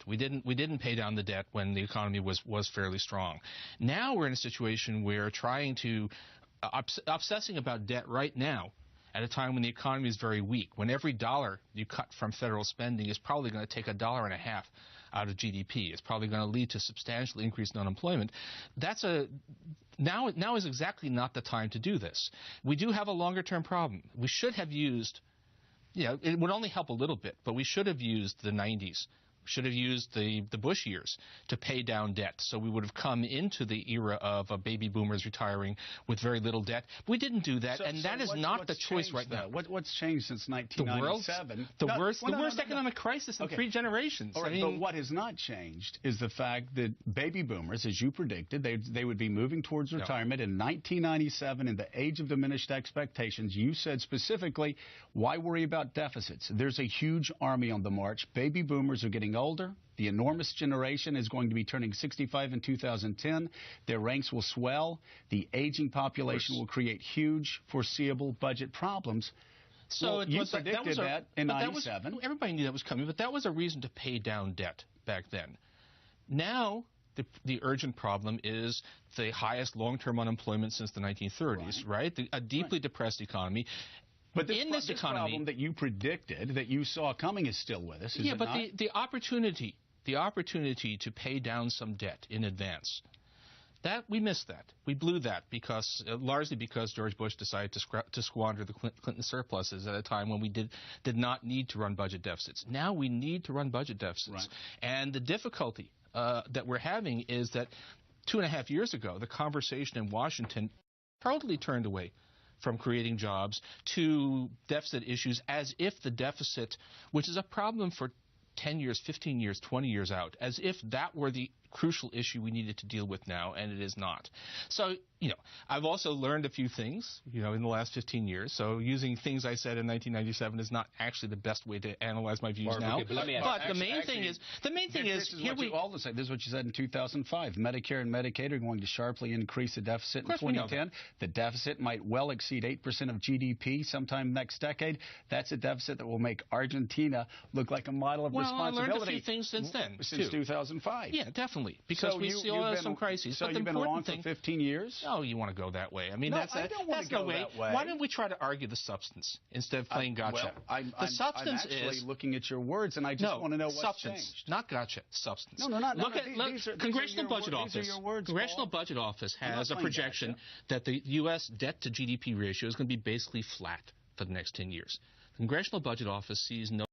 We didn't pay down the debt when the economy was fairly strong. Now we're in a situation where trying to obsessing about debt right now, at a time when the economy is very weak, when every dollar you cut from federal spending is probably going to take $1.50 out of GDP, it's probably going to lead to substantially increased unemployment. Now is exactly not the time to do this. We do have a longer-term problem. We should have used, it would only help a little bit, but we should have used the 90s. Should have used the Bush years to pay down debt. So we would have come into the era of baby boomers retiring with very little debt. We didn't do that, and that is not the choice right now. What's changed since 1997? The worst economic crisis in 3 generations. All right, but what has not changed is the fact that baby boomers, as you predicted, they would be moving towards retirement in 1997 in the age of diminished expectations. You said specifically, why worry about deficits? There's a huge army on the march. Baby boomers are getting older. The enormous generation is going to be turning 65 in 2010. Their ranks will swell. The aging population will create huge, foreseeable budget problems. So you predicted that in 97. Everybody knew that was coming, but that was a reason to pay down debt back then. Now, the urgent problem is the highest long-term unemployment since the 1930s, right? A deeply depressed economy. But this economy problem that you predicted, that you saw coming, is still with us, is it not? the opportunity to pay down some debt in advance, we missed that. We blew that largely because George Bush decided to squander the Clinton surpluses at a time when we did not need to run budget deficits. Now we need to run budget deficits. Right. And the difficulty that we're having is that 2.5 years ago, the conversation in Washington totally turned away from creating jobs to deficit issues, as if the deficit, which is a problem for 10 years, 15 years, 20 years out, as if that were the crucial issue we needed to deal with now, and it is not. So, I've also learned a few things, in the last 15 years. So using things I said in 1997 is not actually the best way to analyze my views now. Okay, but the main thing is, this is what you said in 2005. Medicare and Medicaid are going to sharply increase the deficit in 2010. The deficit might well exceed 8% of GDP sometime next decade. That's a deficit that will make Argentina look like a model of responsibility. I learned a few things since then, Since 2005. Yeah, definitely. Because we still have some crises. So you've been wrong for 15 years? Oh, you want to go that way. I mean, I don't want to go that way. Why don't we try to argue the substance instead of playing gotcha? I'm actually looking at your words, and I just want to know what's changed. Not gotcha. Substance. No, Look at Congressional Budget Office. Congressional Budget Office has a projection that the U.S. debt to GDP ratio is going to be basically flat for the next 10 years. Congressional Budget Office sees no